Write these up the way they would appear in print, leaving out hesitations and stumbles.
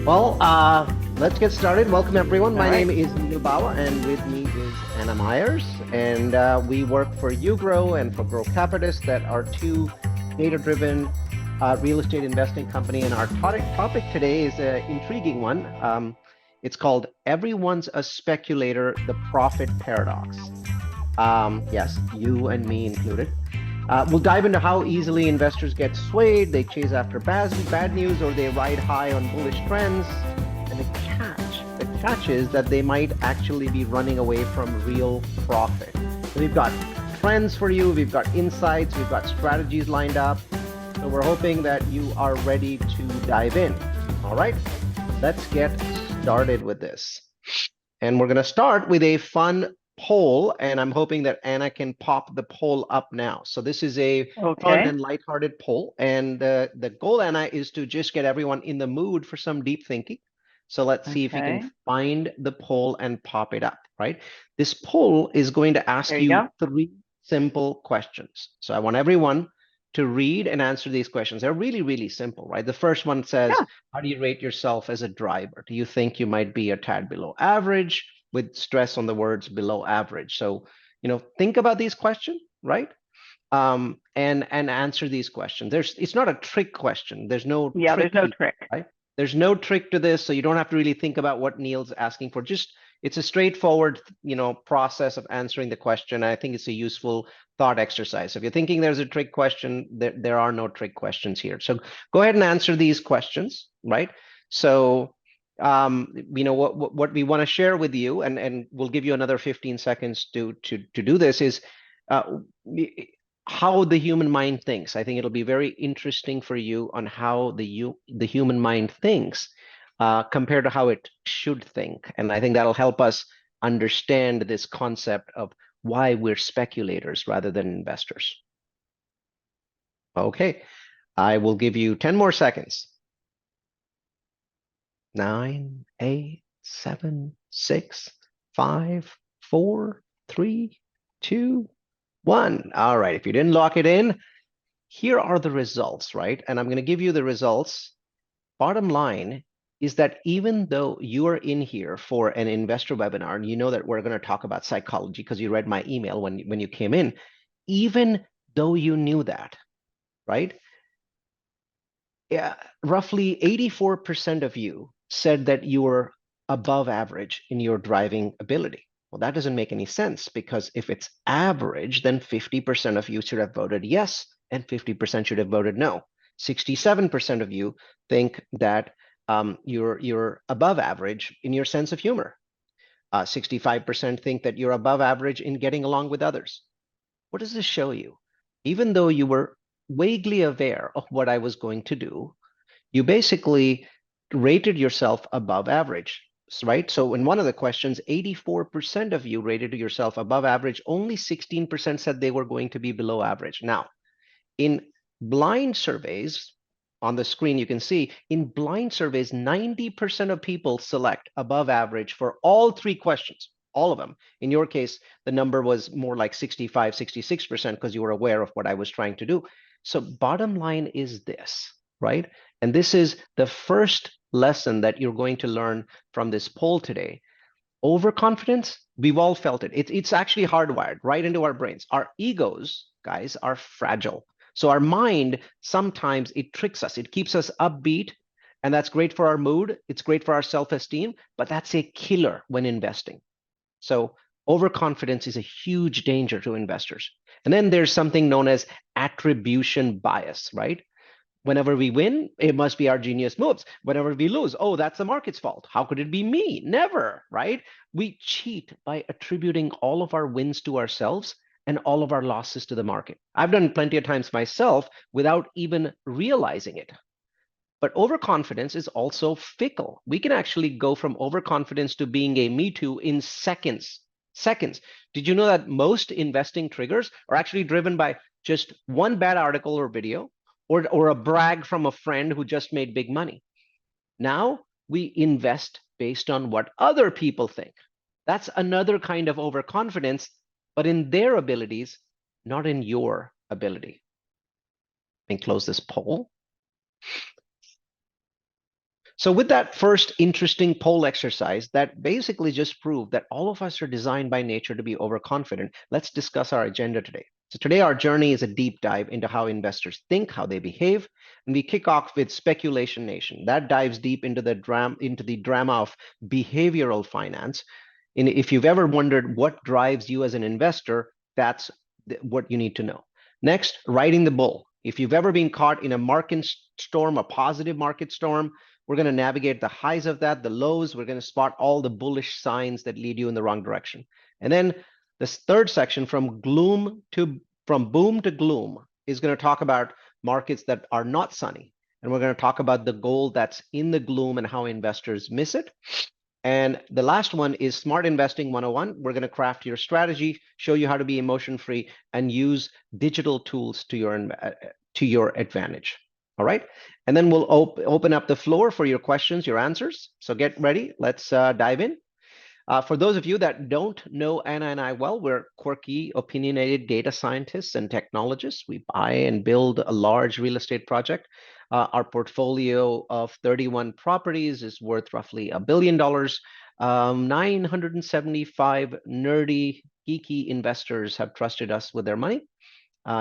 Well, let's get started. Welcome, everyone. My All right. name is Neal, and with me is Anna Myers. And we work for YouGrow and for Grow Capitalists, that are two data-driven real estate investing company. And our topic today is an intriguing one. It's called "Everyone's a Speculator: The Profit Paradox." Yes, you and me included. We'll dive into how easily investors get swayed, they chase after bad news, or they ride high on bullish trends. And the catch is that they might actually be running away from real profit. So we've got trends for you, we've got insights, we've got strategies lined up. So we're hoping that you are ready to dive in. All right, let's get started with this. And we're going to start with a fun poll, and I'm hoping that Anna can pop the poll up now. So this is a fun Okay. and lighthearted poll, and the goal, Anna, is to just get everyone in the mood for some deep thinking. So let's see if you can Okay. find the poll and pop it up, right? This poll is going to ask There you you go. 3 simple questions. So I want everyone to read and answer these questions. They're really, really simple, right? The first one says, Yeah. how do you rate yourself as a driver? Do you think you might be a tad below average, with stress on the words below average? So, think about these questions, right? And answer these questions. It's not a trick question. There's no Yeah, there's trick no here, trick. right? There's no trick to this, so you don't have to really think about what Neal's asking for. Just it's a straightforward, process of answering the question. I think it's a useful thought exercise. If you're thinking there's a trick question, there are no trick questions here. So go ahead and answer these questions, right? So what we want to share with you, and we'll give you another 15 seconds to do this, is uh, how the human mind thinks. I think it'll be very interesting for you on how the human mind thinks compared to how it should think. And I think that'll help us understand this concept of why we're speculators rather than investors. Okay, I will give you 10 more seconds. 9, 8, 7, 6, 5, 4, 3, 2, 1. All right, if you didn't lock it in, here are the results, right? And I'm going to give you the results. Bottom line is that even though you are in here for an investor webinar, and you know that we're going to talk about psychology because you read my email when you came in, even though you knew that, right? Yeah, roughly 84% of you said that you were above average in your driving ability. Well, that doesn't make any sense, because if it's average, then 50% of you should have voted yes, and 50% should have voted no. 67% of you think that you're above average in your sense of humor. 65% think that you're above average in getting along with others. What does this show you? Even though you were vaguely aware of what I was going to do, you basically rated yourself above average, right? So in one of the questions, 84% of you rated yourself above average. Only 16% said they were going to be below average. Now, in blind surveys, on the screen, you can see in blind surveys, 90% of people select above average for all 3 questions, all of them. In your case, the number was more like 65, 66% because you were aware of what I was trying to do. So bottom line is this, right? And this is the first lesson that you're going to learn from this poll today. Overconfidence, we've all felt it. It's actually hardwired right into our brains. Our egos, guys, are fragile. So our mind, sometimes it tricks us. It keeps us upbeat, and that's great for our mood. It's great for our self-esteem, but that's a killer when investing. So overconfidence is a huge danger to investors. And then there's something known as attribution bias, right? Whenever we win, it must be our genius moves. Whenever we lose, oh, that's the market's fault. How could it be me? Never, right? We cheat by attributing all of our wins to ourselves and all of our losses to the market. I've done plenty of times myself without even realizing it. But overconfidence is also fickle. We can actually go from overconfidence to being a me too in seconds. Seconds. Did you know that most investing triggers are actually driven by just one bad article or video, or a brag from a friend who just made big money? Now we invest based on what other people think. That's another kind of overconfidence, but in their abilities, not in your ability. Let me close this poll. So with that first interesting poll exercise, that basically just proved that all of us are designed by nature to be overconfident. Let's discuss our agenda today. So today our journey is a deep dive into how investors think, how they behave, and we kick off with Speculation Nation. That dives deep into the drama of behavioral finance. And if you've ever wondered what drives you as an investor, that's what you need to know. Next, riding the bull. If you've ever been caught in a market storm, a positive market storm, we're going to navigate the highs of that, the lows. We're going to spot all the bullish signs that lead you in the wrong direction. And then this third section, from boom to gloom, is going to talk about markets that are not sunny. And we're going to talk about the gold that's in the gloom and how investors miss it. And the last one is Smart Investing 101. We're going to craft your strategy, show you how to be emotion free, and use digital tools to your advantage. All right. And then we'll open up the floor for your questions, your answers. So get ready. Let's dive in. For those of you that don't know Anna and I well, we're quirky, opinionated data scientists and technologists. We buy and build a large real estate project. Our portfolio of 31 properties is worth roughly $1 billion. 975 nerdy, geeky investors have trusted us with their money.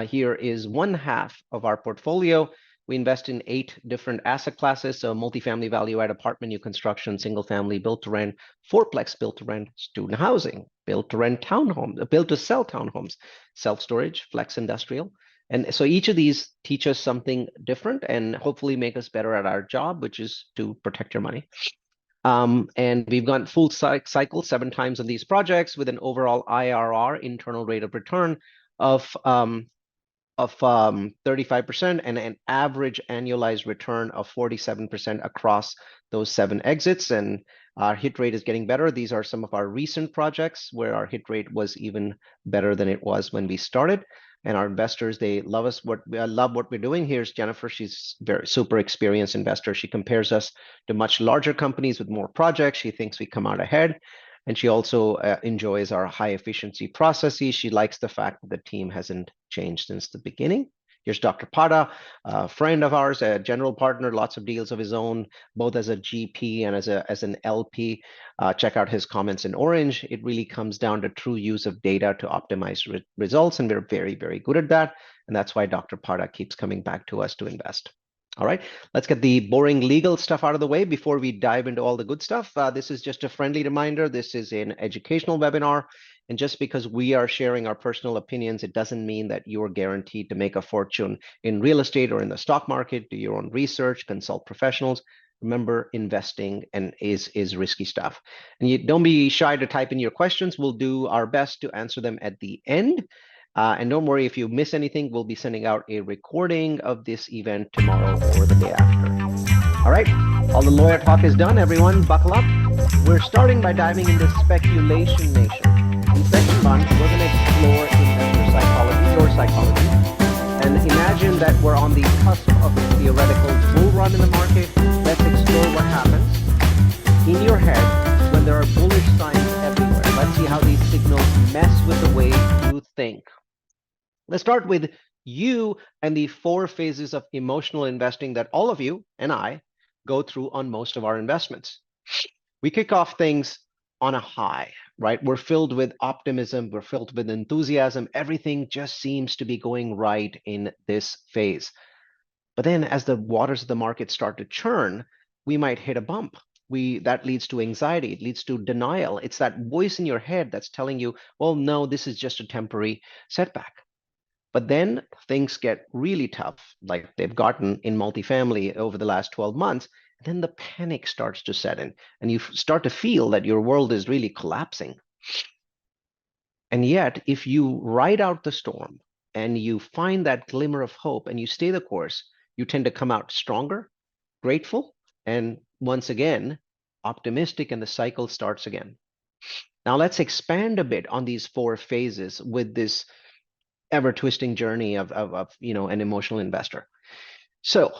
Here is one half of our portfolio. We invest in 8 different asset classes. So multifamily value-add apartment, new construction, single family, built to rent, fourplex built to rent, student housing, built to rent townhomes, built to sell townhomes, self-storage, flex industrial. And so each of these teach us something different and hopefully make us better at our job, which is to protect your money. And we've gone full cycle 7 times on these projects with an overall IRR, internal rate of return, of 35% and an average annualized return of 47% across those 7 exits. And our hit rate is getting better. These are some of our recent projects where our hit rate was even better than it was when we started. And our investors, they love us. Love what we're doing. Here's Jennifer. She's very super experienced investor. She compares us to much larger companies with more projects. She thinks we come out ahead. And she also enjoys our high efficiency processes. She likes the fact that the team hasn't changed since the beginning. Here's Dr. Pada, a friend of ours, a general partner, lots of deals of his own, both as a GP and as an LP. Check out his comments in orange. It really comes down to true use of data to optimize results, and we're very, very good at that. And that's why Dr. Pada keeps coming back to us to invest. All right, let's get the boring legal stuff out of the way before we dive into all the good stuff. This is just a friendly reminder. This is an educational webinar. And just because we are sharing our personal opinions, it doesn't mean that you're guaranteed to make a fortune in real estate or in the stock market. Do your own research, consult professionals. Remember, investing is risky stuff. And you don't be shy to type in your questions. We'll do our best to answer them at the end. And don't worry, if you miss anything, we'll be sending out a recording of this event tomorrow or the day after. All right, all the lawyer talk is done. Everyone, buckle up. We're starting by diving into Speculation Nation. In section 1, we're going to explore investor psychology, your psychology, and imagine that we're on the cusp of a theoretical bull run in the market. Let's explore what happens in your head when there are bullish signs everywhere. Let's see how these signals mess with the way you think. Let's start with you and the 4 phases of emotional investing that all of you and I go through on most of our investments. We kick off things on a high, right? We're filled with optimism. We're filled with enthusiasm. Everything just seems to be going right in this phase. But then as the waters of the market start to churn, we might hit a bump. That leads to anxiety. It leads to denial. It's that voice in your head that's telling you, well, no, this is just a temporary setback. But then things get really tough, like they've gotten in multifamily over the last 12 months. Then the panic starts to set in, and you start to feel that your world is really collapsing. And yet, if you ride out the storm and you find that glimmer of hope and you stay the course, you tend to come out stronger, grateful, and once again, optimistic, and the cycle starts again. Now, let's expand a bit on these 4 phases with this ever-twisting journey of an emotional investor. So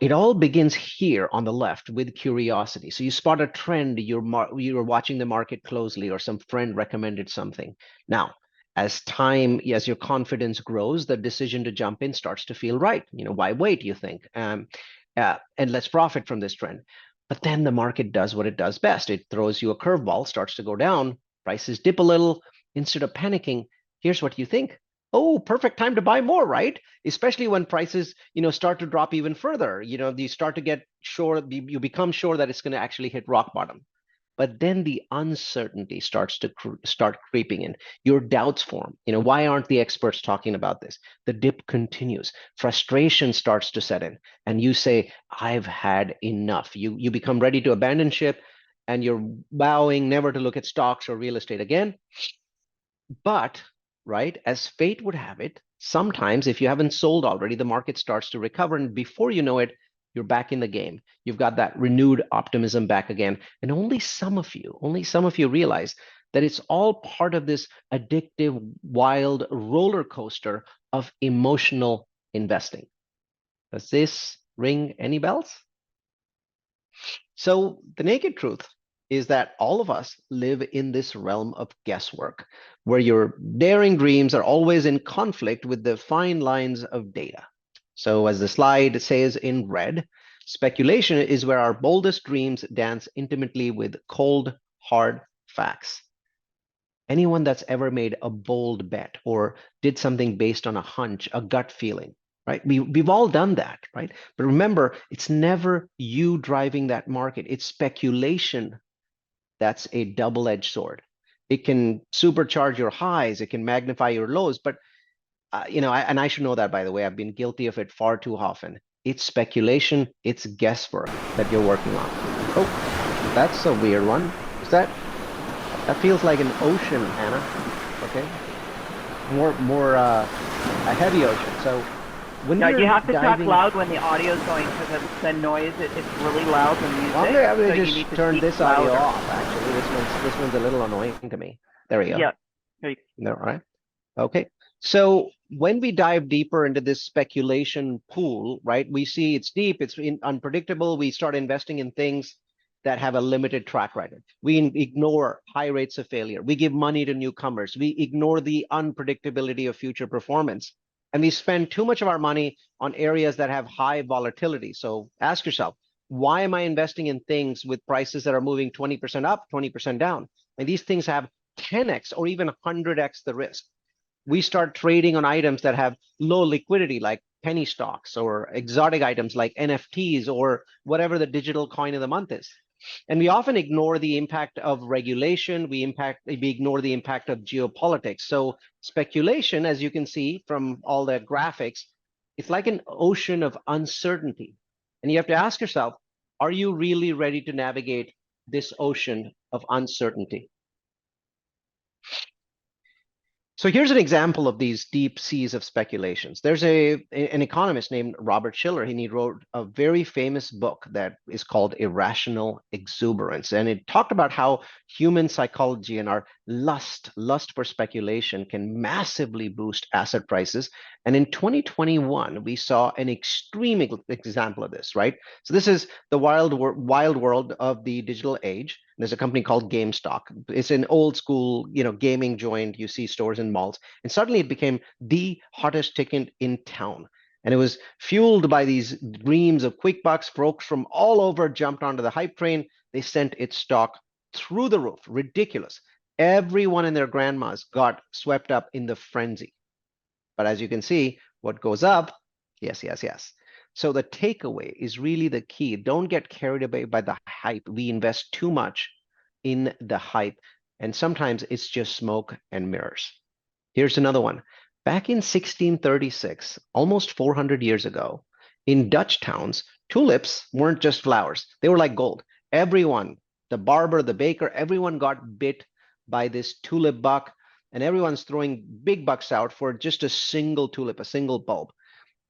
it all begins here on the left with curiosity. So you spot a trend, you're watching the market closely, or some friend recommended something. Now, as your confidence grows, the decision to jump in starts to feel right. Why wait, you think? And let's profit from this trend. But then the market does what it does best. It throws you a curveball, starts to go down, prices dip a little. Instead of panicking, here's what you think. Oh, perfect time to buy more, right? Especially when prices, start to drop even further. You start to get sure, you become sure that it's going to actually hit rock bottom. But then the uncertainty starts to start creeping in. Your doubts form. Why aren't the experts talking about this? The dip continues. Frustration starts to set in, and you say, "I've had enough." You become ready to abandon ship, and you're vowing never to look at stocks or real estate again. But, right, as fate would have it, sometimes if you haven't sold already, the market starts to recover, and before you know it, you're back in the game. You've got that renewed optimism back again. And only some of you realize that it's all part of this addictive, wild roller coaster of emotional investing. Does this ring any bells? So the naked truth is that all of us live in this realm of guesswork, where your daring dreams are always in conflict with the fine lines of data. So as the slide says in red, speculation is where our boldest dreams dance intimately with cold, hard facts. Anyone that's ever made a bold bet or did something based on a hunch, a gut feeling, right? We've all done that, right? But remember, it's never you driving that market. It's speculation that's a double-edged sword. It can supercharge your highs, it can magnify your lows, but and I should know that, by the way. I've been guilty of it far too often. It's speculation, it's guesswork that you're working on. Oh, that's a weird one. Is that feels like an ocean, Anna? Okay, more a heavy ocean. So when Yeah, you're you have to diving, talk loud when the audio is going because the noise, it's really loud, the music. well, I'm gonna so you just need to turn speak this audio louder. off. Actually, this one's a little annoying to me. There we go. Yeah. There All right. Okay. So when we dive deeper into this speculation pool, right, we see it's deep, it's unpredictable. We start investing in things that have a limited track record. We ignore high rates of failure. We give money to newcomers. We ignore the unpredictability of future performance. And we spend too much of our money on areas that have high volatility. So ask yourself, why am I investing in things with prices that are moving 20% up, 20% down? And these things have 10x or even 100x the risk. We start trading on items that have low liquidity, like penny stocks, or exotic items like NFTs, or whatever the digital coin of the month is. And we often ignore the impact of regulation. We ignore the impact of geopolitics. So speculation, as you can see from all the graphics, it's like an ocean of uncertainty. And you have to ask yourself, are you really ready to navigate this ocean of uncertainty? So here's an example of these deep seas of speculations. There's an economist named Robert Shiller. He wrote a very famous book that is called Irrational Exuberance. And it talked about how human psychology and our lust for speculation can massively boost asset prices. And in 2021, we saw an extreme example of this, right? So this is the wild world of the digital age. There's a company called GameStop. It's an old school, gaming joint. You see stores in malls, and suddenly it became the hottest ticket in town. And it was fueled by these dreams of quick bucks. Folks from all over jumped onto the hype train. They sent its stock through the roof. Ridiculous. Everyone and their grandmas got swept up in the frenzy. But as you can see, what goes up, yes, yes, yes. So the takeaway is really the key. Don't get carried away by the hype. We invest too much in the hype, and sometimes it's just smoke and mirrors. Here's another one. Back in 1636, almost 400 years ago, in Dutch towns, tulips weren't just flowers. They were like gold. Everyone, the barber, the baker, everyone got bit by this tulip bug, and everyone's throwing big bucks out for just a single tulip, a single bulb.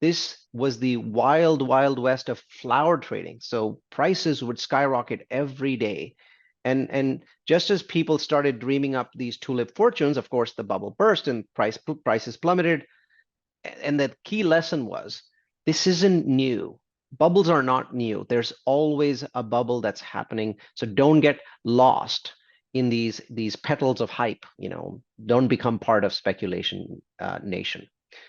This was the wild, wild west of flower trading. So prices would skyrocket every day. And just as people started dreaming up these tulip fortunes, of course, the bubble burst and prices plummeted. And the key lesson was, this isn't new. Bubbles are not new. There's always a bubble that's happening. So don't get lost in these petals of hype. Don't become part of speculation nation.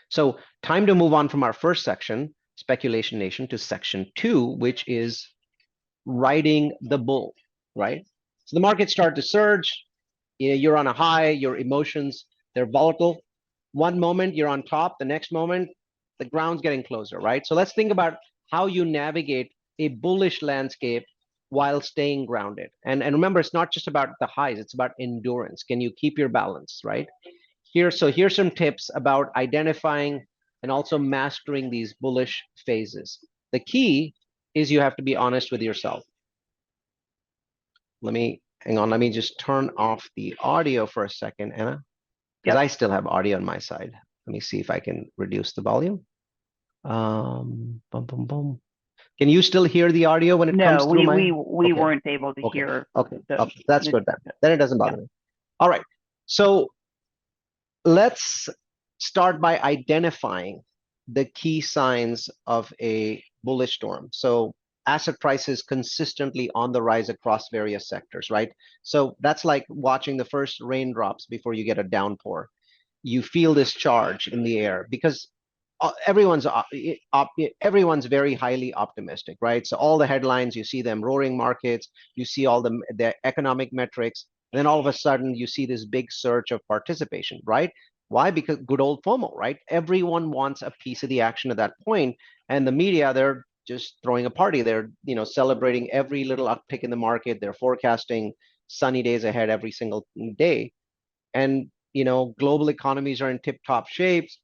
So time to move on from our first section, speculation nation, to section 2, which is riding the bull, right? So the market started to surge. You're on a high, your emotions, they're volatile. One moment you're on top, the next moment the ground's getting closer, right? So let's think about how you navigate a bullish landscape while staying grounded. And remember, it's not just about the highs, it's about endurance. Can you keep your balance, right? Here's some tips about identifying and also mastering these bullish phases. The key is you have to be honest with yourself. Hang on, let me just turn off the audio for a second, Anna, because I still have audio on my side. Let me see if I can reduce the volume. Boom, boom, boom. Can you still hear the audio when it comes No, through my? we Okay, weren't able to okay, hear okay, the, okay. That's the good then. Then it doesn't yeah. bother me. All right. So let's start by identifying the key signs of a bullish storm. So asset prices consistently on the rise across various sectors, right? So that's like watching the first raindrops before you get a downpour. You feel this charge in the air because everyone's everyone's very highly optimistic, right? So all the headlines, you see them roaring markets, you see all the economic metrics, and then all of a sudden you see this big surge of participation, right? Why? Because good old FOMO, right? Everyone wants a piece of the action at that point, and the media, they're just throwing a party. They're celebrating every little uptick in the market. They're forecasting sunny days ahead every single day, and global economies are in tip-top shapes,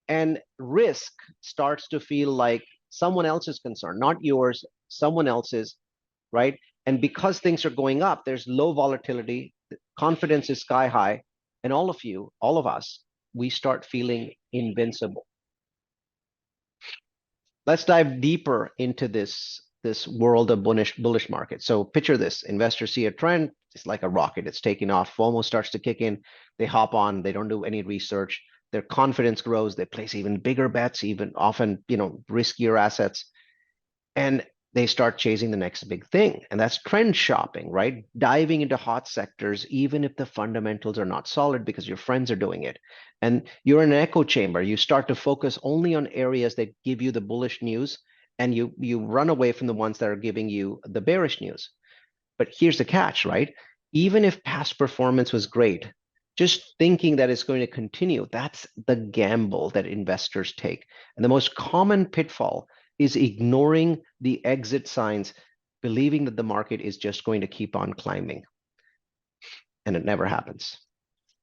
and risk starts to feel like someone else's concern, not yours, someone else's, right? And because things are going up, there's low volatility, confidence is sky high, and all of us, we start feeling invincible. Let's dive deeper into this world of bullish market. So picture this: investors see a trend, it's like a rocket, it's taking off. FOMO starts to kick in, they hop on, they don't do any research, their confidence grows, they place even bigger bets, even often riskier assets, and they start chasing the next big thing. And that's trend shopping, right? Diving into hot sectors, even if the fundamentals are not solid because your friends are doing it. And you're in an echo chamber. You start to focus only on areas that give you the bullish news, and you run away from the ones that are giving you the bearish news. But here's the catch, right? Even if past performance was great, just thinking that it's going to continue, that's the gamble that investors take. And the most common pitfall is ignoring the exit signs, believing that the market is just going to keep on climbing. And it never happens.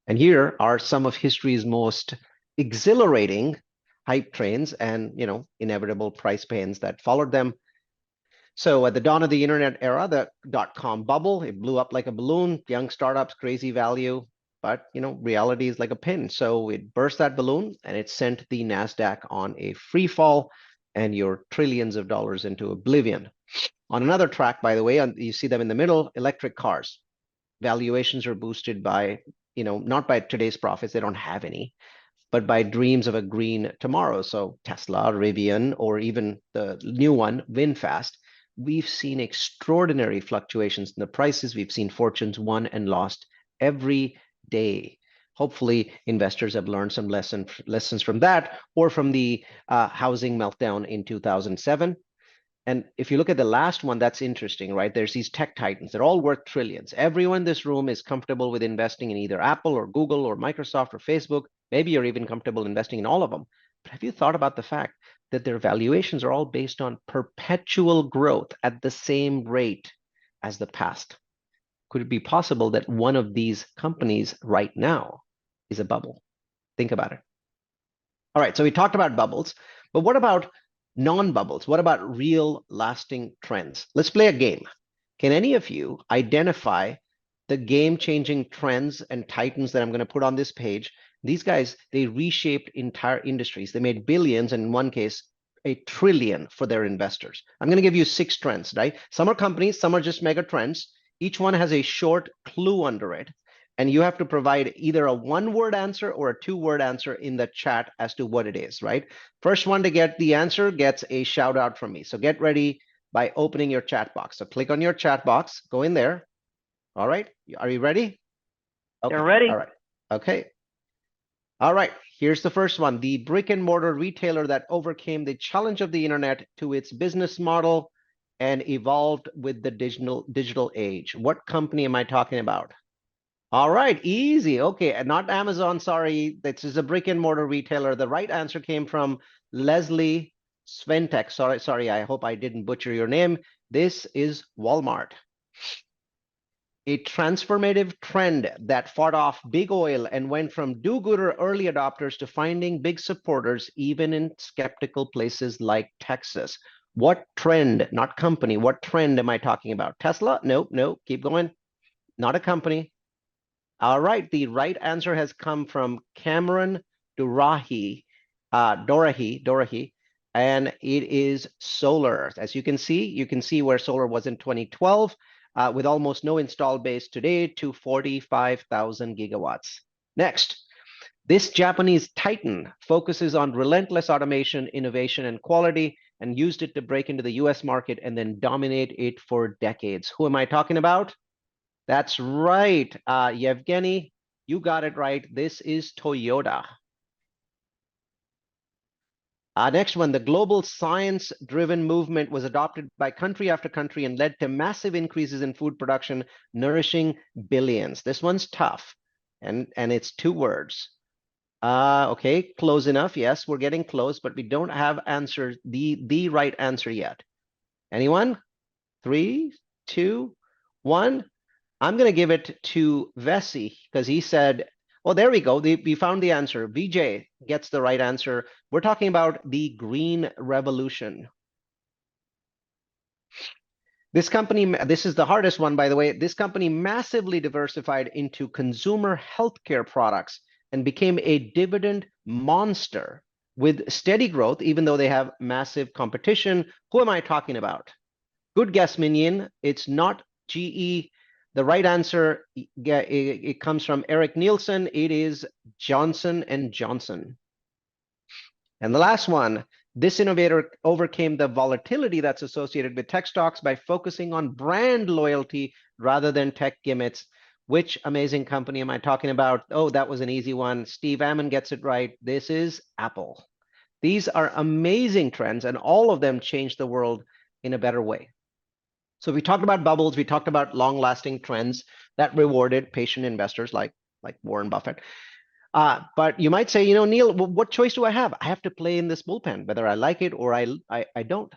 And here are some of history's most exhilarating hype trains and inevitable price pains that followed them. So at the dawn of the internet era, the dot-com bubble, it blew up like a balloon, young startups, crazy value, but reality is like a pin. So it burst that balloon and it sent the NASDAQ on a free fall and your trillions of dollars into oblivion. On another track, by the way, you see them in the middle, electric cars. Valuations are boosted by, not by today's profits, they don't have any, but by dreams of a green tomorrow. So Tesla, Rivian, or even the new one, VinFast, we've seen extraordinary fluctuations in the prices. We've seen fortunes won and lost every day. Hopefully, investors have learned some lessons from that, or from the housing meltdown in 2007. And if you look at the last one, that's interesting, right? There's these tech titans. They're all worth trillions. Everyone in this room is comfortable with investing in either Apple or Google or Microsoft or Facebook. Maybe you're even comfortable investing in all of them. But have you thought about the fact that their valuations are all based on perpetual growth at the same rate as the past? Could it be possible that one of these companies right now is a bubble? Think about it. All right, so we talked about bubbles, but what about non-bubbles? What about real lasting trends? Let's play a game. Can any of you identify the game-changing trends and titans that I'm going to put on this page? These guys, they reshaped entire industries. They made billions, and in one case, $1 trillion for their investors. I'm going to give you 6 trends, right? Some are companies, some are just mega trends. Each one has a short clue under it, and you have to provide either a 1-word answer or a 2-word answer in the chat as to what it is, right? First one to get the answer gets a shout out from me. So get ready by opening your chat box. So click on your chat box, go in there. All right, are you ready? Okay. They're ready. All right. Okay. All right, here's the first one. The brick and mortar retailer that overcame the challenge of the internet to its business model and evolved with the digital age. What company am I talking about? All right, easy. Okay, not Amazon, sorry. This is a brick and mortar retailer. The right answer came from Leslie Sventek. Sorry, I hope I didn't butcher your name. This is Walmart. A transformative trend that fought off big oil and went from do-gooder early adopters to finding big supporters even in skeptical places like Texas. What trend, not company, what trend am I talking about? Tesla? Nope, nope, keep going. Not a company. All right, the right answer has come from Cameron Dorahi, and it is solar. As you can see where solar was in 2012, with almost no installed base today to 45,000 gigawatts. Next, this Japanese titan focuses on relentless automation, innovation, and quality, and used it to break into the US market and then dominate it for decades. Who am I talking about? That's right, Yevgeny, you got it right. This is Toyota. Next one, the global science-driven movement was adopted by country after country and led to massive increases in food production, nourishing billions. This one's tough, and it's 2 words. Okay, close enough. Yes, we're getting close, but we don't have answers, the right answer yet. Anyone? 3, 2, 1. I'm going to give it to Vessi because he said, well, there we go. We found the answer. VJ gets the right answer. We're talking about the Green Revolution. This company, this is the hardest one, by the way. This company massively diversified into consumer healthcare products and became a dividend monster with steady growth, even though they have massive competition. Who am I talking about? Good guess, Minion. It's not GE. The right answer, it comes from Eric Nielsen. It is Johnson & Johnson. And the last one, this innovator overcame the volatility that's associated with tech stocks by focusing on brand loyalty rather than tech gimmicks. Which amazing company am I talking about? Oh, that was an easy one. Steve Ammon gets it right. This is Apple. These are amazing trends, and all of them change the world in a better way. So we talked about bubbles, we talked about long-lasting trends that rewarded patient investors like Warren Buffett. But you might say, you know, Neal, what choice do I have? I have to play in this bullpen, whether I like it or I don't.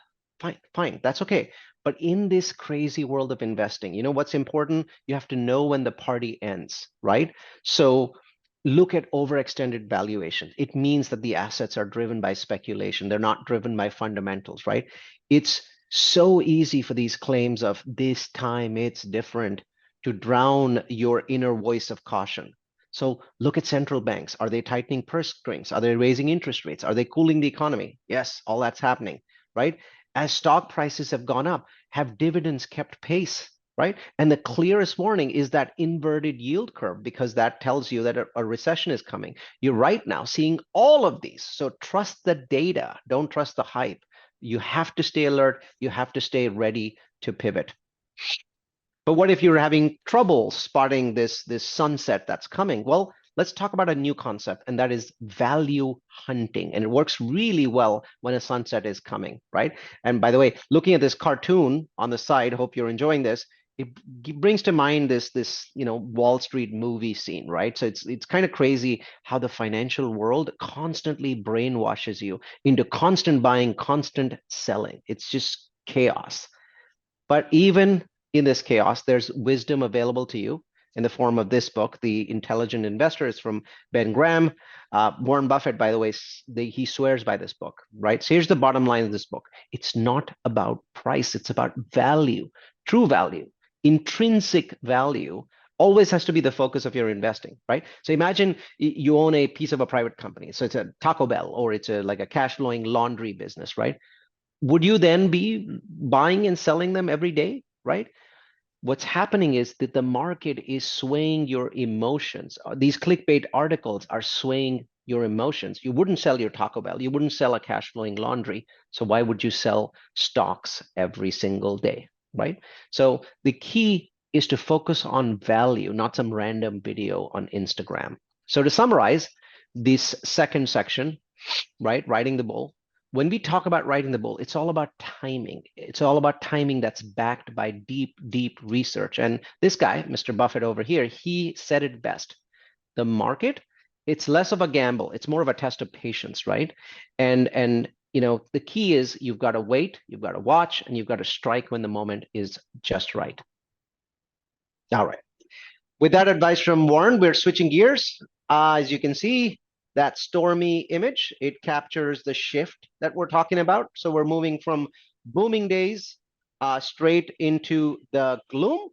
Fine, that's okay. But in this crazy world of investing, you know what's important? You have to know when the party ends, right? So look at overextended valuations. It means that the assets are driven by speculation. They're not driven by fundamentals, right? It's so easy for these claims of this time it's different to drown your inner voice of caution. So look at central banks. Are they tightening purse strings? Are they raising interest rates? Are they cooling the economy? Yes, all that's happening, right? As stock prices have gone up, have dividends kept pace, right? And the clearest warning is that inverted yield curve, because that tells you that a recession is coming. You're right now seeing all of these. So trust the data, don't trust the hype. You have to stay alert. You have to stay ready to pivot. But what if you're having trouble spotting this sunset that's coming? Well, let's talk about a new concept, and that is value hunting. And it works really well when a sunset is coming, right? And by the way, looking at this cartoon on the side, hope you're enjoying this. It brings to mind this Wall Street movie scene, right? So it's kind of crazy how the financial world constantly brainwashes you into constant buying, constant selling. It's just chaos. But even in this chaos, there's wisdom available to you in the form of this book, The Intelligent Investor. Is from Ben Graham. Warren Buffett, by the way, he swears by this book, right? So here's the bottom line of this book. It's not about price. It's about value, true value, intrinsic value. Always has to be the focus of your investing, right? So imagine you own a piece of a private company. So it's a Taco Bell, or it's like a cash flowing laundry business, right? Would you then be buying and selling them every day, right? What's happening is that the market is swaying your emotions. These clickbait articles are swaying your emotions. You wouldn't sell your Taco Bell. You wouldn't sell a cash flowing laundry. So why would you sell stocks every single day, right? So the key is to focus on value, not some random video on Instagram. So to summarize this second section, right, riding the bull, when we talk about riding the bull, it's all about timing. It's all about timing that's backed by deep, deep research. And this guy, Mr. Buffett over here, he said it best. The market, it's less of a gamble. It's more of a test of patience, right? And the key is you've got to wait, you've got to watch, and you've got to strike when the moment is just right. All right. With that advice from Warren, we're switching gears. As you can see, that stormy image, it captures the shift that we're talking about. So we're moving from booming days straight into the gloom.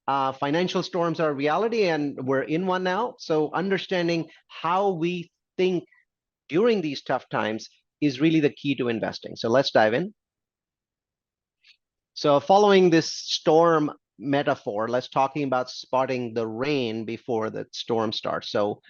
Financial storms are a reality, and we're in one now. So understanding how we think during these tough times is really the key to investing. So let's dive in. So following this storm metaphor, let's talking about spotting the rain before the storm starts. So,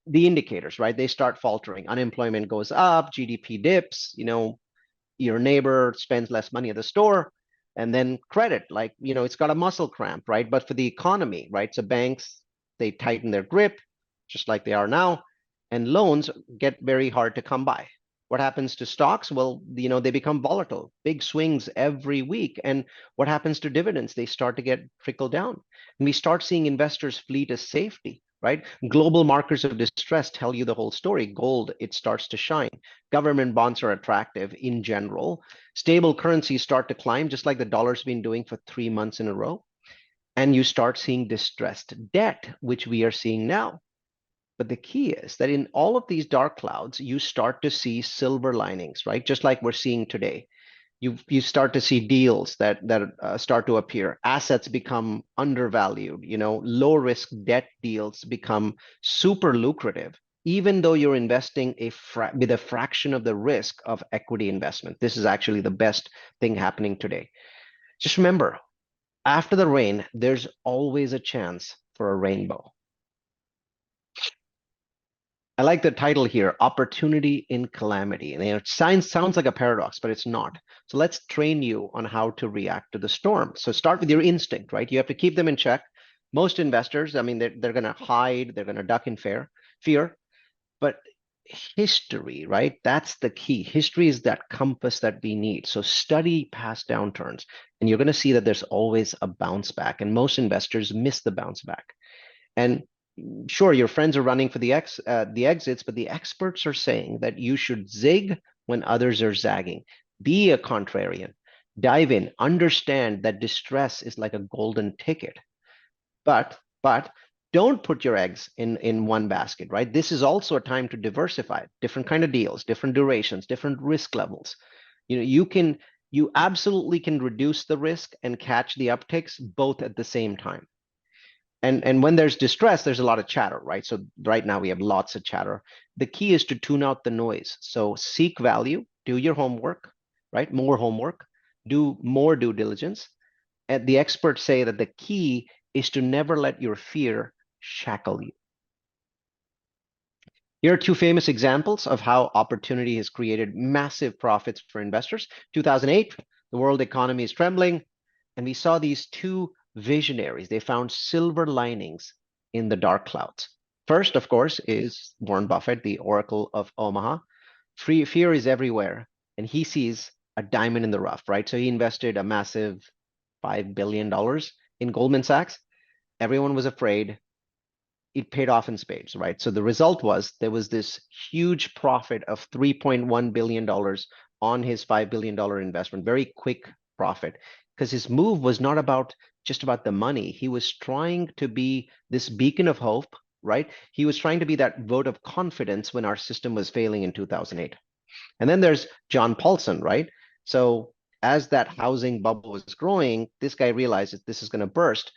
the indicators, right? They start faltering. Unemployment goes up, GDP dips, your neighbor spends less money at the store, and then credit, like, it's got a muscle cramp, right? But for the economy, right? So banks, they tighten their grip, just like they are now, and loans get very hard to come by. What happens to stocks? Well, they become volatile, big swings every week. And what happens to dividends? They start to get trickled down. And we start seeing investors flee to safety, right? Global markers of distress tell you the whole story. Gold, it starts to shine. Government bonds are attractive in general. Stable currencies start to climb, just like the dollar's been doing for 3 months in a row. And you start seeing distressed debt, which we are seeing now. But the key is that in all of these dark clouds, you start to see silver linings, right? Just like we're seeing today. You start to see deals that start to appear. Assets become undervalued. Low risk debt deals become super lucrative, even though you're investing with a fraction of the risk of equity investment. This is actually the best thing happening today. Just remember, after the rain, there's always a chance for a rainbow. I like the title here, Opportunity in Calamity. And it sounds like a paradox, but it's not. So let's train you on how to react to the storm. So start with your instinct, right? You have to keep them in check. Most investors, I mean, they're going to hide, they're going to duck in fear. But history, right? That's the key. History is that compass that we need. So study past downturns, and you're going to see that there's always a bounce back. And most investors miss the bounce back. And sure, your friends are running for the exits, but the experts are saying that you should zig when others are zagging. Be a contrarian. Dive in. Understand that distress is like a golden ticket. But don't put your eggs in one basket, right? This is also a time to diversify. Different kind of deals, different durations, different risk levels. You absolutely can reduce the risk and catch the upticks both at the same time. And when there's distress, there's a lot of chatter, right? So right now we have lots of chatter. The key is to tune out the noise. So seek value, do your homework, right? More homework, do more due diligence. And the experts say that the key is to never let your fear shackle you. Here are two famous examples of how opportunity has created massive profits for investors. 2008, the world economy is trembling, and we saw these two visionaries. They found silver linings in the dark clouds. First, of course, is Warren Buffett, the Oracle of Omaha. Fear is everywhere, and he sees a diamond in the rough, right? So he invested a massive $5 billion in Goldman Sachs. Everyone was afraid. It paid off in spades, right? So the result was there was this huge profit of $3.1 billion on his $5 billion investment, very quick profit, because his move was not just about the money. He was trying to be this beacon of hope, right? He was trying to be that vote of confidence when our system was failing in 2008. And then there's John Paulson, right? So as that housing bubble was growing, this guy realized that this is going to burst.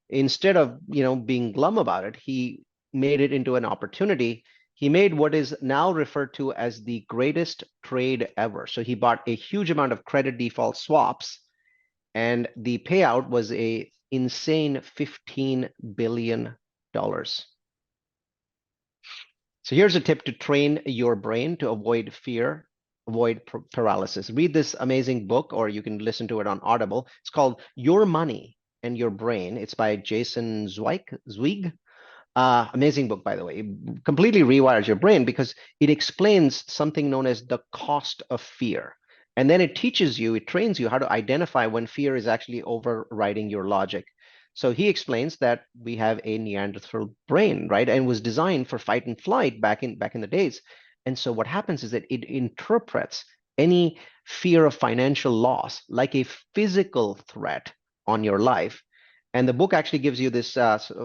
Instead of being glum about it, he made it into an opportunity. He made what is now referred to as the greatest trade ever. So he bought a huge amount of credit default swaps, and the payout was a insane $15 billion. So here's a tip to train your brain to avoid fear, avoid paralysis. Read this amazing book, or you can listen to it on Audible. It's called Your Money and Your Brain. It's by Jason Zweig. Amazing book, by the way. It completely rewires your brain because it explains something known as the cost of fear. And then it teaches you, it trains you how to identify when fear is actually overriding your logic. So he explains that we have a Neanderthal brain, right? And was designed for fight and flight back in the days. And so what happens is that it interprets any fear of financial loss like a physical threat on your life. And the book actually gives you this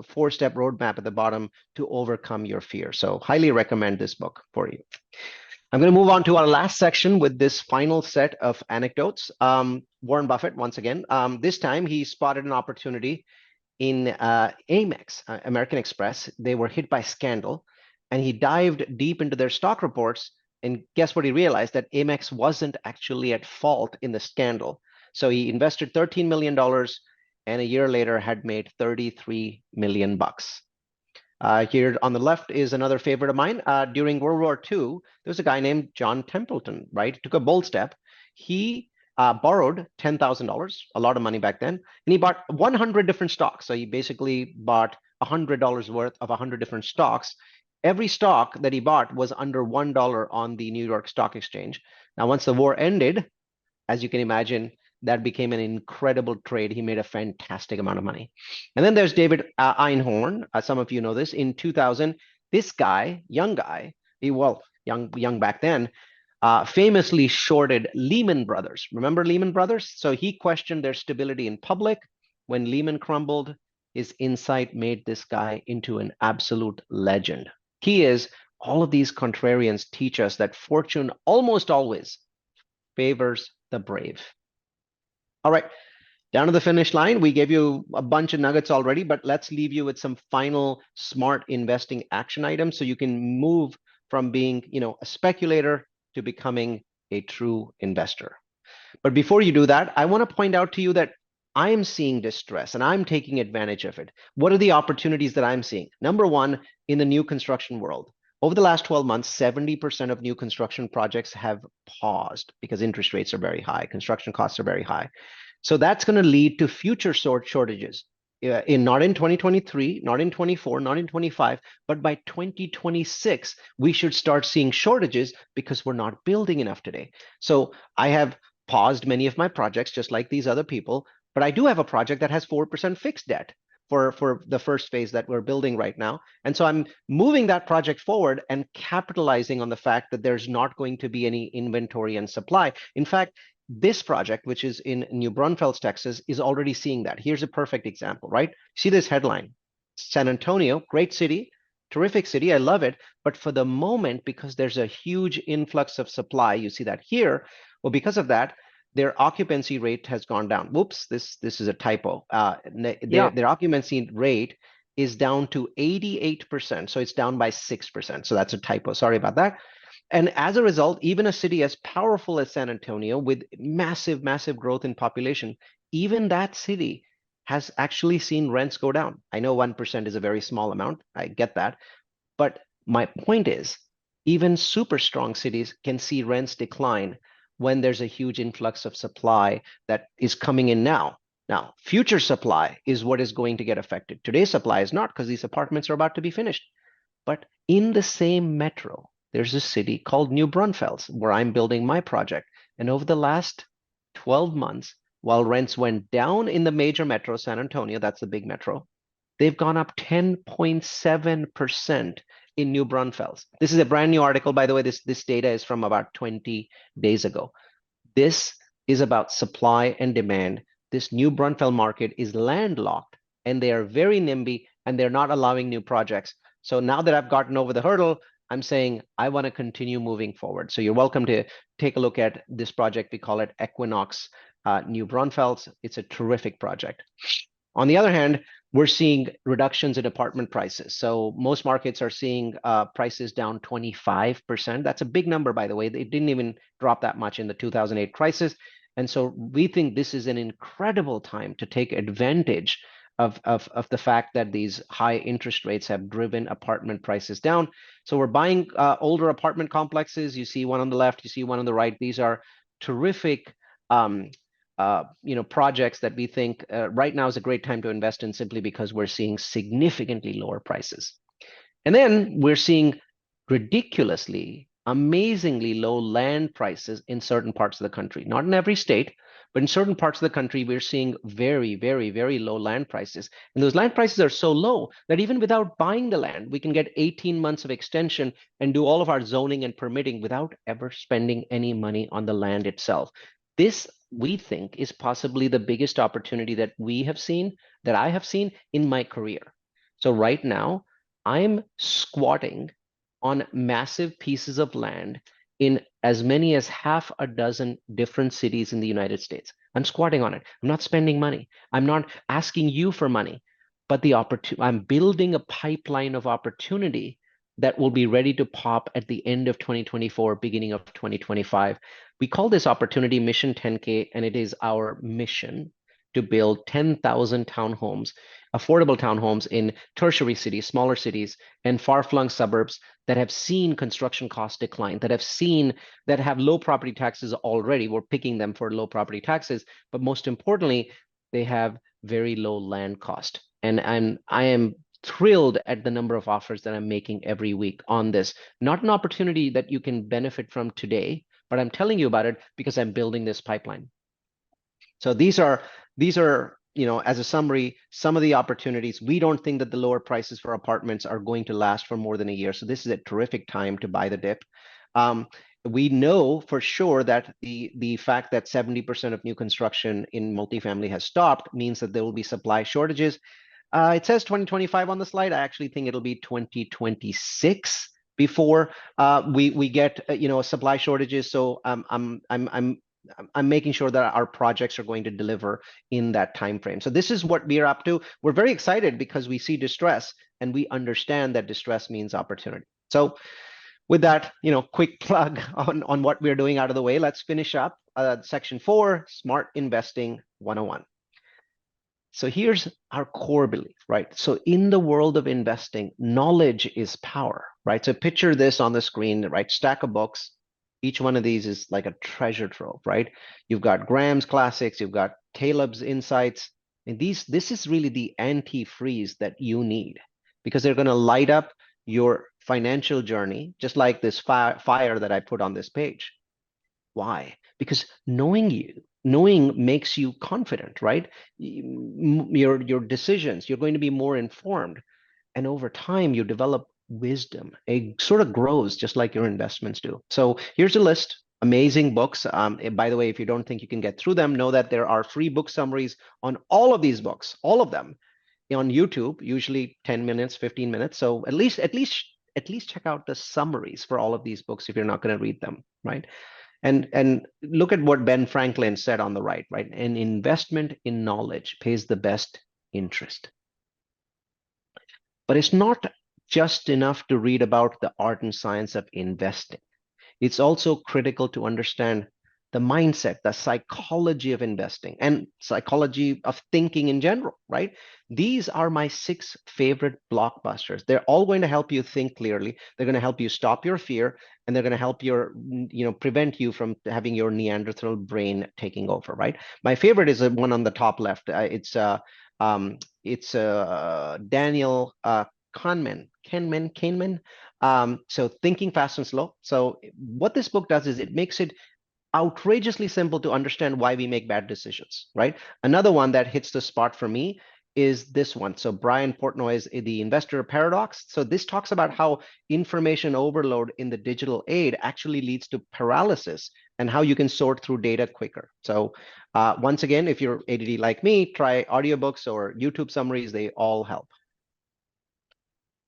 four-step roadmap at the bottom to overcome your fear. So highly recommend this book for you. I'm going to move on to our last section with this final set of anecdotes. Warren Buffett, once again, this time he spotted an opportunity in Amex, American Express. They were hit by scandal, and he dived deep into their stock reports. And guess what he realized? That Amex wasn't actually at fault in the scandal. So he invested $13 million and a year later had made 33 million bucks. Here on the left is another favorite of mine. During World War II, there was a guy named John Templeton, right? Took a bold step. He borrowed $10,000, a lot of money back then, and he bought 100 different stocks. So he basically bought $100 worth of 100 different stocks. Every stock that he bought was under $1 on the New York Stock Exchange. Now, once the war ended, as you can imagine, that became an incredible trade. He made a fantastic amount of money. And then there's David Einhorn. Some of you know this. In 2000, this guy, young guy, young back then, famously shorted Lehman Brothers. Remember Lehman Brothers? So he questioned their stability in public. When Lehman crumbled, his insight made this guy into an absolute legend. Key is all of these contrarians teach us that fortune almost always favors the brave. All right, down to the finish line. We gave you a bunch of nuggets already, but let's leave you with some final smart investing action items so you can move from being, a speculator to becoming a true investor. But before you do that, I want to point out to you that I'm seeing distress and I'm taking advantage of it. What are the opportunities that I'm seeing? Number one, in the new construction world. Over the last 12 months, 70% of new construction projects have paused because interest rates are very high, construction costs are very high. So that's going to lead to future shortages. Not in 2023, not in 24, not in 25, but by 2026, we should start seeing shortages because we're not building enough today. So I have paused many of my projects, just like these other people, but I do have a project that has 4% fixed debt for the first phase that we're building right now. And so I'm moving that project forward and capitalizing on the fact that there's not going to be any inventory and supply. In fact, this project, which is in New Braunfels, Texas, is already seeing that. Here's a perfect example, right? See this headline: San Antonio, great city, terrific city, I love it. But for the moment, because there's a huge influx of supply, you see that here. Well, because of that, their occupancy rate has gone down. Whoops, this is a typo. Their occupancy rate is down to 88%. So it's down by 6%. So that's a typo. Sorry about that. And as a result, even a city as powerful as San Antonio, with massive, massive growth in population, even that city has actually seen rents go down. I know 1% is a very small amount. I get that. But my point is, even super strong cities can see rents decline when there's a huge influx of supply that is coming in now. Now, future supply is what is going to get affected. Today's supply is not, because these apartments are about to be finished. But in the same metro, there's a city called New Braunfels where I'm building my project. And over the last 12 months, while rents went down in the major metro, San Antonio, that's the big metro, they've gone up 10.7% in New Braunfels. This is a brand new article, by the way. This data is from about 20 days ago. This is about supply and demand. This New Braunfels market is landlocked, and they are very NIMBY, and they're not allowing new projects. So now that I've gotten over the hurdle, I'm saying I want to continue moving forward. So you're welcome to take a look at this project. We call it Equinox New Braunfels. It's a terrific project. On the other hand, we're seeing reductions in apartment prices. So most markets are seeing prices down 25%. That's a big number, by the way. They didn't even drop that much in the 2008 crisis. And so we think this is an incredible time to take advantage of the fact that these high interest rates have driven apartment prices down. So we're buying older apartment complexes. You see one on the left, you see one on the right. These are terrific projects that we think right now is a great time to invest in, simply because we're seeing significantly lower prices. And then we're seeing ridiculously, amazingly low land prices in certain parts of the country. Not in every state, but in certain parts of the country, we're seeing very, very, very low land prices. And those land prices are so low that even without buying the land, we can get 18 months of extension and do all of our zoning and permitting without ever spending any money on the land itself. This, we think, is possibly the biggest opportunity that we have seen, that I have seen in my career. So right now, I'm squatting on massive pieces of land in as many as half a dozen different cities in the United States. I'm squatting on it. I'm not spending money. I'm not asking you for money, but I'm building a pipeline of opportunity that will be ready to pop at the end of 2024, beginning of 2025. We call this opportunity Mission 10K, and it is our mission to build 10,000 townhomes, affordable townhomes in tertiary cities, smaller cities, and far-flung suburbs that have seen construction costs decline, that have low property taxes already. We're picking them for low property taxes, but most importantly, they have very low land cost. And I am thrilled at the number of offers that I'm making every week on this. Not an opportunity that you can benefit from today, but I'm telling you about it because I'm building this pipeline. So these are, as a summary, some of the opportunities. We don't think that the lower prices for apartments are going to last for more than a year. So this is a terrific time to buy the dip. We know for sure that the fact that 70% of new construction in multifamily has stopped means that there will be supply shortages. It says 2025 on the slide. I actually think it'll be 2026 before we get supply shortages. So I'm making sure that our projects are going to deliver in that time frame. So this is what we're up to. We're very excited because we see distress and we understand that distress means opportunity. So with that, quick plug on what we're doing out of the way, let's finish up section 4, Smart Investing 101. So here's our core belief, right? So in the world of investing, knowledge is power, right? So picture this on the screen, right? Stack of books. Each one of these is like a treasure trove, right? You've got Graham's classics, you've got Taleb's insights, and this is really the antifreeze that you need, because they're going to light up your financial journey, just like this fire that I put on this page. Why? Because knowing makes you confident, right? Your decisions, you're going to be more informed, and over time you develop wisdom. It sort of grows just like your investments do. So here's a list. Amazing books. By the way, if you don't think you can get through them, know that there are free book summaries on all of these books, all of them, on YouTube, usually 10 minutes, 15 minutes. So at least check out the summaries for all of these books if you're not going to read them, right? And look at what Ben Franklin said on the right? An investment in knowledge pays the best interest. But it's not just enough to read about the art and science of investing. It's also critical to understand the mindset, the psychology of investing, and psychology of thinking in general, right? These are my 6 favorite blockbusters. They're all going to help you think clearly. They're going to help you stop your fear, and they're going to help prevent you from having your Neanderthal brain taking over, right? My favorite is the one on the top left. It's Daniel Kahneman. So Thinking Fast and Slow. So what this book does is it makes it outrageously simple to understand why we make bad decisions, right? Another one that hits the spot for me is this one. So Brian Portnoy's The Investor Paradox. So this talks about how information overload in the digital age actually leads to paralysis, and how you can sort through data quicker. So once again, if you're ADD like me, try audiobooks or YouTube summaries. They all help.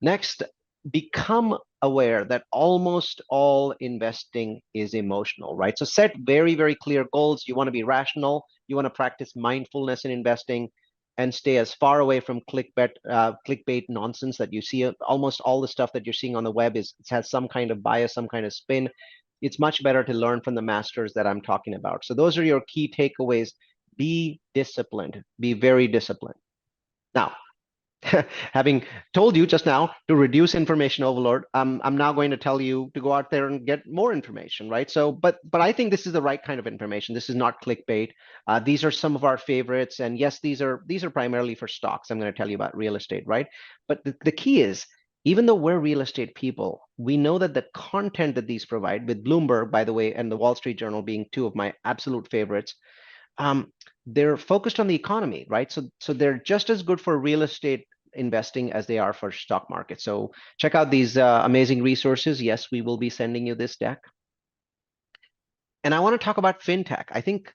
Next, become aware that almost all investing is emotional, right? So set very, very clear goals. You want to be rational. You want to practice mindfulness in investing, and stay as far away from clickbait nonsense that you see. Almost all the stuff that you're seeing on the web has some kind of bias, some kind of spin. It's much better to learn from the masters that I'm talking about. So those are your key takeaways. Be disciplined. Be very disciplined. Now, Having told you just now to reduce information overload, I'm now going to tell you to go out there and get more information, right? So, but I think this is the right kind of information. This is not clickbait. These are some of our favorites, and yes, these are primarily for stocks. I'm going to tell you about real estate, right? But the key is, even though we're real estate people, we know that the content that these provide, with Bloomberg, by the way, and the Wall Street Journal being two of my absolute favorites, um, they're focused on the economy, right? So they're just as good for real estate investing as they are for stock market. So check out these amazing resources. Yes, we will be sending you this deck. And I want to talk about fintech. I think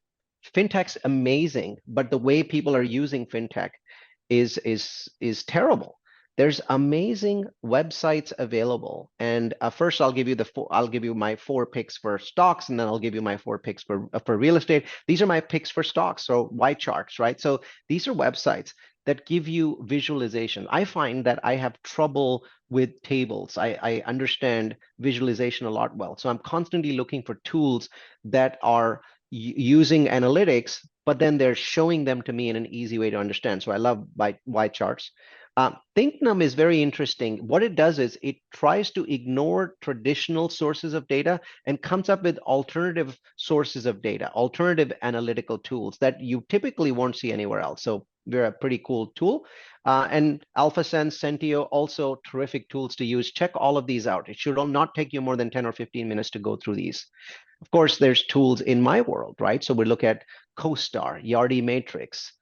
fintech's amazing, but the way people are using fintech is terrible. There's amazing websites available, and first I'll give you my four picks for stocks, and then I'll give you my four picks for real estate. These are my picks for stocks, so Y charts, right? So these are websites that give you visualization. I find that I have trouble with tables. I understand visualization a lot well, so I'm constantly looking for tools that are using analytics, but then they're showing them to me in an easy way to understand. So I love Y charts. ThinkNum is very interesting. What it does is it tries to ignore traditional sources of data and comes up with alternative sources of data, alternative analytical tools that you typically won't see anywhere else. So they're a pretty cool tool. And AlphaSense, Sentio, also terrific tools to use. Check all of these out. It should not take you more than 10 or 15 minutes to go through these. Of course, there's tools in my world, right? So we look at CoStar, Yardi Matrix,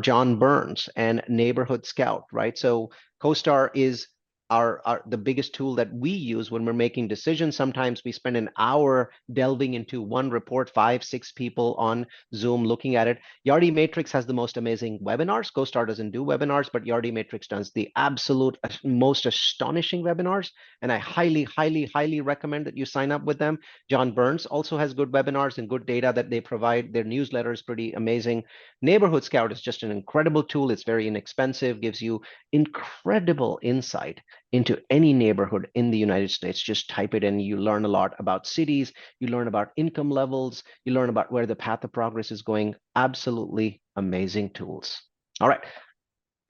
John Burns, and Neighborhood Scout, right? So CoStar is our the biggest tool that we use when we're making decisions. Sometimes we spend an hour delving into one report, 5, 6 people on Zoom looking at it. Yardi Matrix has the most amazing webinars. CoStar doesn't do webinars, but Yardi Matrix does the absolute most astonishing webinars. And I highly, highly, highly recommend that you sign up with them. John Burns also has good webinars and good data that they provide. Their newsletter is pretty amazing. Neighborhood Scout is just an incredible tool. It's very inexpensive, gives you incredible insight into any neighborhood in the United States. Just type it in. You learn a lot about cities. You learn about income levels. You learn about where the path of progress is going. Absolutely amazing tools. All right,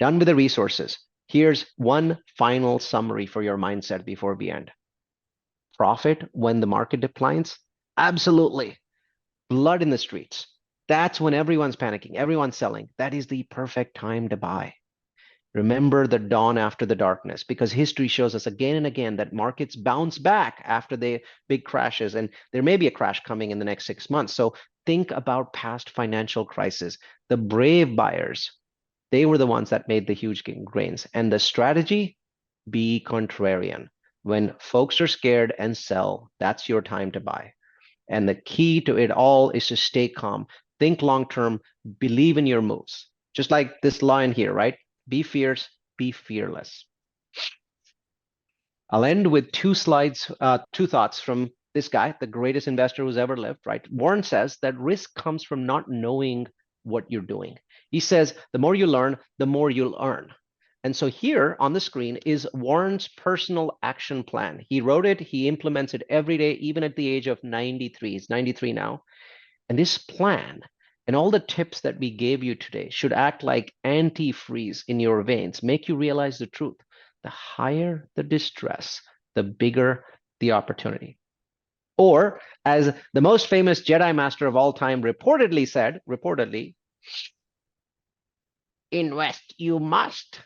done with the resources. Here's one final summary for your mindset before we end. Profit when the market declines? Absolutely. Blood in the streets. That's when everyone's panicking, everyone's selling. That is the perfect time to buy. Remember the dawn after the darkness, because history shows us again and again that markets bounce back after the big crashes, and there may be a crash coming in the next 6 months. So think about past financial crises. The brave buyers, they were the ones that made the huge gains. And the strategy, be contrarian. When folks are scared and sell, that's your time to buy. And the key to it all is to stay calm, think long term, believe in your moves. Just like this line here, right? Be fierce, be fearless. I'll end with two thoughts from this guy, the greatest investor who's ever lived, right? Warren says that risk comes from not knowing what you're doing. He says the more you learn, the more you'll earn. And so here on the screen is Warren's personal action plan. He wrote it, he implements it every day, even at the age of 93. He's 93 now. And this plan and all the tips that we gave you today should act like antifreeze in your veins, make you realize the truth. The higher the distress, the bigger the opportunity. Or, as the most famous Jedi Master of all time reportedly said, invest you must,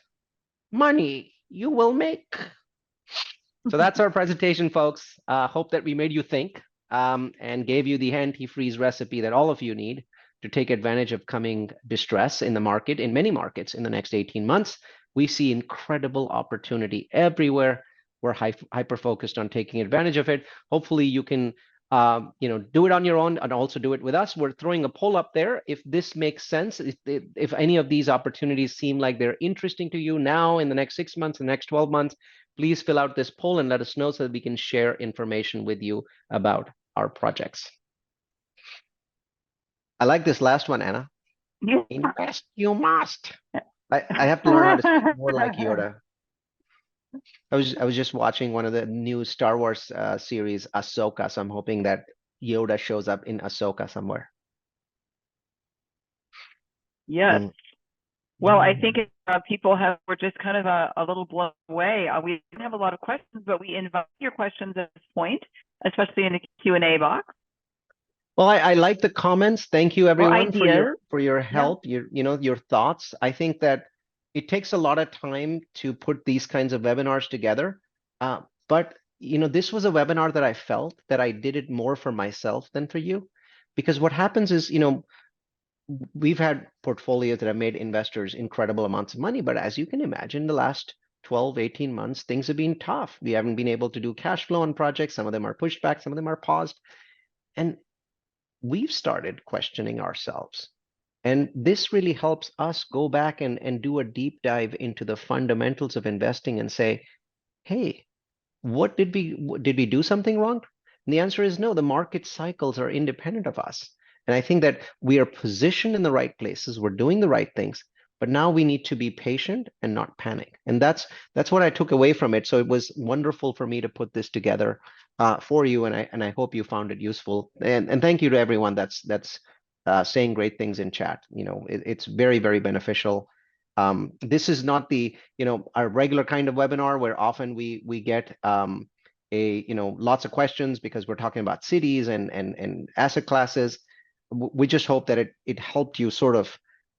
money you will make. So that's our presentation, folks. Hope that we made you think and gave you the antifreeze recipe that all of you need to take advantage of coming distress in the market, in many markets in the next 18 months. We see incredible opportunity everywhere. We're hyper-focused on taking advantage of it. Hopefully you can do it on your own and also do it with us. We're throwing a poll up there. If this makes sense, if any of these opportunities seem like they're interesting to you now in the next 6 months, the next 12 months, please fill out this poll and let us know so that we can share information with you about our projects. I like this last one, Anna. Invest you must. I have to learn how to speak more like Yoda. I was just watching one of the new Star Wars series, Ahsoka, so I'm hoping that Yoda shows up in Ahsoka somewhere. Yes. Well, I think it's we're just kind of a little blown away. We didn't have a lot of questions, but we invite your questions at this point, especially in the Q&A box. Well, I like the comments. Thank you everyone for ideas. your help, your thoughts. I think that it takes a lot of time to put these kinds of webinars together. But this was a webinar that I felt that I did it more for myself than for you. Because what happens is, we've had portfolios that have made investors incredible amounts of money, but as you can imagine, the last 12, 18 months, things have been tough. We haven't been able to do cash flow on projects. Some of them are pushed back, some of them are paused. And we've started questioning ourselves. And this really helps us go back and do a deep dive into the fundamentals of investing and say, hey, did we do something wrong? And the answer is no, the market cycles are independent of us. And I think that we are positioned in the right places, we're doing the right things, but now we need to be patient and not panic. And that's what I took away from it. So it was wonderful for me to put this together for you, and I hope you found it useful. And thank you to everyone that's saying great things in chat. It's very, very beneficial. This is not the our regular kind of webinar where often we get lots of questions because we're talking about cities and asset classes. We just hope that it helped you sort of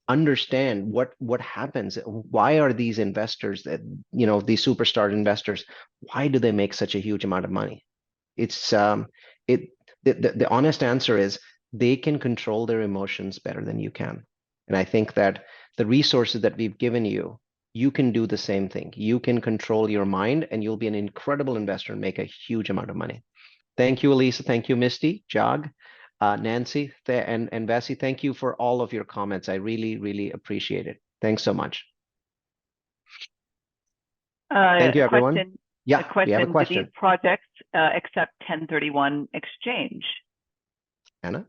understand what happens. Why are these investors that these superstar investors, why do they make such a huge amount of money? It's the honest answer is they can control their emotions better than you can. And I think that the resources that we've given you, you can do the same thing. You can control your mind and you'll be an incredible investor and make a huge amount of money. Thank you, Elisa. Thank you, Misty, Jog, Nancy, and Vassie. Thank you for all of your comments. I really, really appreciate it. Thanks so much. Thank you, everyone. Question. Yeah, we have a question. Do these projects accept 1031 exchange? Anna?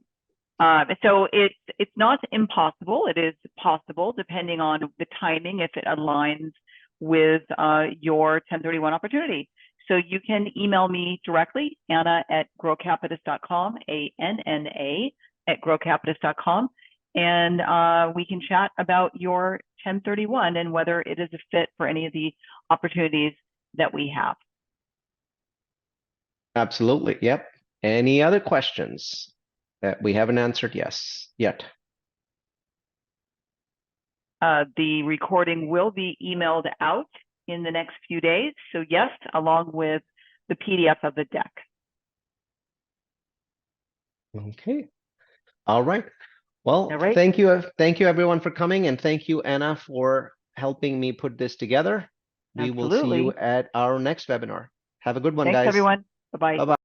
So it's not impossible. It is possible depending on the timing, if it aligns with your 1031 opportunity. So you can email me directly, Anna@growcapitalist.com, ANNA@growcapitalist.com, and we can chat about your 1031 and whether it is a fit for any of the opportunities that we have. Absolutely. Yep. Any other questions that we haven't answered yet? The recording will be emailed out in the next few days. So yes, along with the PDF of the deck. Okay. All right. Well, thank you everyone for coming, and thank you, Anna, for helping me put this together. We will see you at our next webinar. Have a good one, guys. Thanks, everyone. Bye-bye.